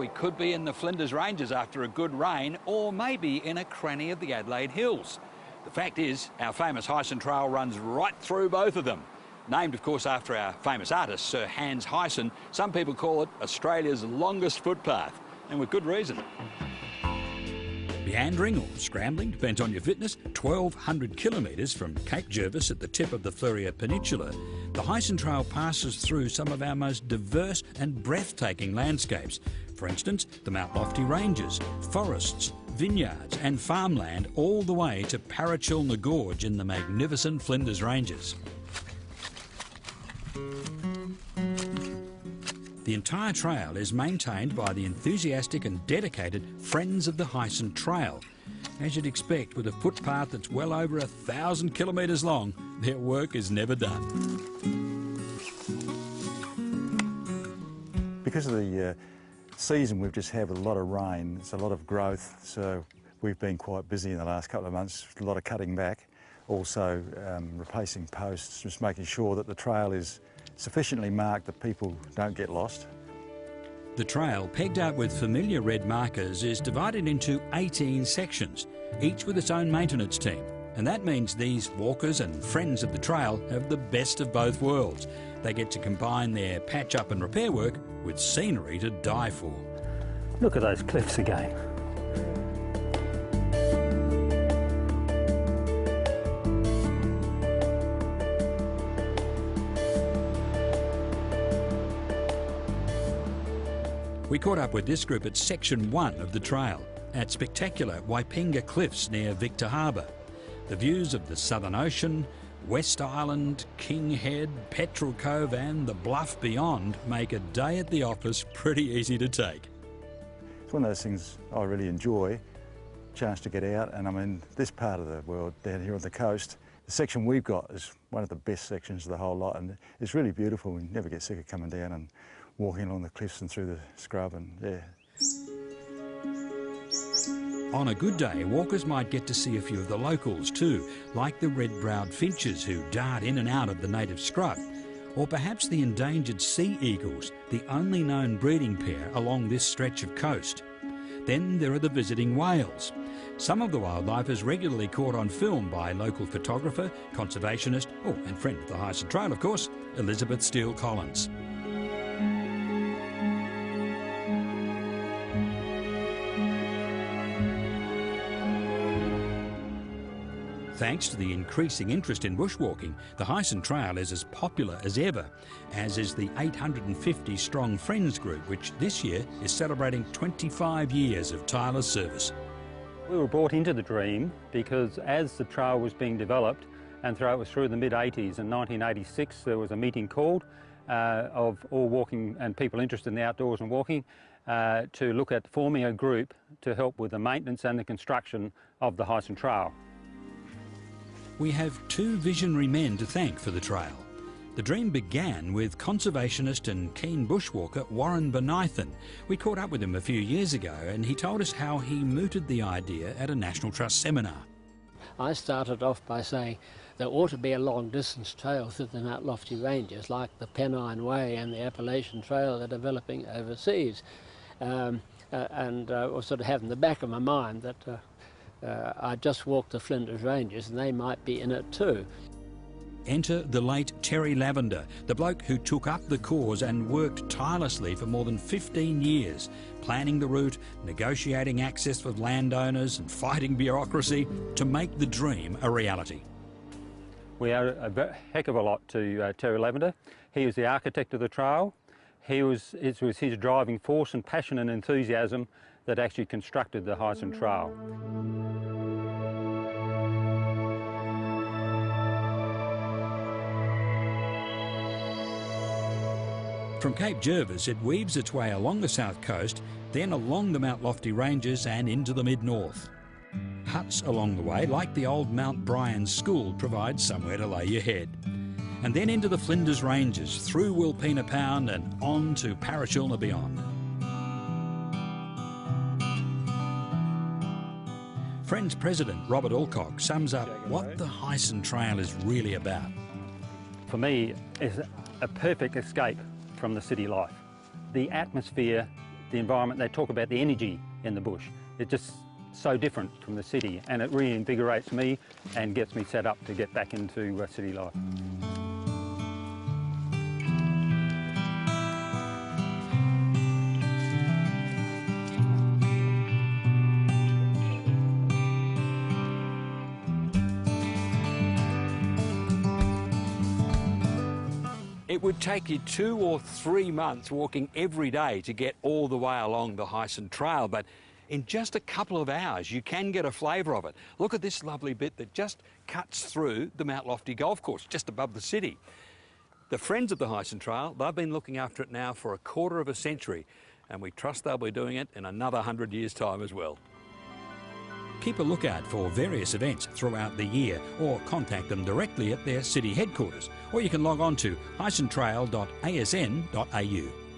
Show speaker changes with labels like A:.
A: we could be in the Flinders Ranges after a good rain, or maybe in a cranny of the Adelaide Hills. The fact is, our famous Heysen Trail runs right through both of them. Named, of course, after our famous artist, Sir Hans Heysen, some people call it Australia's longest footpath, and with good reason. Meandering or scrambling, depends on your fitness, 1,200 kilometres from Cape Jervis at the tip of the Fleurieu Peninsula, the Heysen Trail passes through some of our most diverse and breathtaking landscapes. For instance, the Mount Lofty Ranges, forests, vineyards and farmland, all the way to Parachilna Gorge in the magnificent Flinders Ranges. The entire trail is maintained by the enthusiastic and dedicated Friends of the Heysen Trail. As you'd expect, with a footpath that's well over 1,000 kilometres long, their work is never done.
B: Because of the season we've just had with a lot of rain, it's a lot of growth, so we've been quite busy in the last couple of months, a lot of cutting back, also replacing posts, just making sure that the trail is sufficiently marked that people don't get lost.
A: The trail, pegged out with familiar red markers, is divided into 18 sections, each with its own maintenance team. And that means these walkers and friends of the trail have the best of both worlds. They get to combine their patch-up and repair work with scenery to die for.
C: Look at those cliffs again.
A: We caught up with this group at Section 1 of the trail, at spectacular Waipinga Cliffs near Victor Harbour. The views of the Southern Ocean, West Island, King Head, Petrel Cove and the bluff beyond make a day at the office pretty easy to take.
B: It's one of those things I really enjoy, chance to get out, and I mean this part of the world down here on the coast, the section we've got is one of the best sections of the whole lot, and it's really beautiful. We never get sick of coming down and walking along the cliffs and through the scrub, and yeah.
A: On a good day, walkers might get to see a few of the locals too, like the red-browed finches who dart in and out of the native scrub, or perhaps the endangered sea eagles, the only known breeding pair along this stretch of coast. Then there are the visiting whales. Some of the wildlife is regularly caught on film by local photographer, conservationist, and friend of the Heysen Trail, of course, Elizabeth Steele Collins. Thanks to the increasing interest in bushwalking, the Heysen Trail is as popular as ever, as is the 850-strong Friends group, which this year is celebrating 25 years of tireless service.
C: We were brought into the dream because as the trail was being developed, and it was through the mid-80s, in 1986 there was a meeting called of all walking and people interested in the outdoors and walking to look at forming a group to help with the maintenance and the construction of the Heysen Trail.
A: We have two visionary men to thank for the trail. The dream began with conservationist and keen bushwalker Warren Benithan. We caught up with him a few years ago and he told us how he mooted the idea at a National Trust seminar.
D: I started off by saying there ought to be a long-distance trail through the Mount Lofty Ranges, like the Pennine Way and the Appalachian Trail they're developing overseas. And I was sort of having the back of my mind that I just walked the Flinders Ranges and they might be in it too.
A: Enter the late Terry Lavender, the bloke who took up the cause and worked tirelessly for more than 15 years, planning the route, negotiating access with landowners and fighting bureaucracy to make the dream a reality.
C: We owe a heck of a lot to Terry Lavender. He was the architect of the trail. It was his driving force and passion and enthusiasm that actually constructed the Heysen Trail.
A: From Cape Jervis, it weaves its way along the south coast, then along the Mount Lofty Ranges and into the mid-north. Huts along the way, like the old Mount Bryan School, provide somewhere to lay your head. And then into the Flinders Ranges, through Wilpena Pound and on to Parachilna beyond. Friends President Robert Alcock sums up what the Heysen Trail is really about.
C: For me, it's a perfect escape from the city life. The atmosphere the environment. They talk about the energy in the bush. It's just so different from the city, and it reinvigorates me and gets me set up to get back into city life.
A: It would take you 2 or 3 months walking every day to get all the way along the Heysen Trail, but in just a couple of hours you can get a flavour of it. Look at this lovely bit that just cuts through the Mount Lofty Golf Course, just above the city. The friends of the Heysen Trail, they've been looking after it now for a quarter of a century, and we trust they'll be doing it in another 100 years' time as well. Keep a lookout for various events throughout the year, or contact them directly at their city headquarters, or you can log on to heysentrail.asn.au.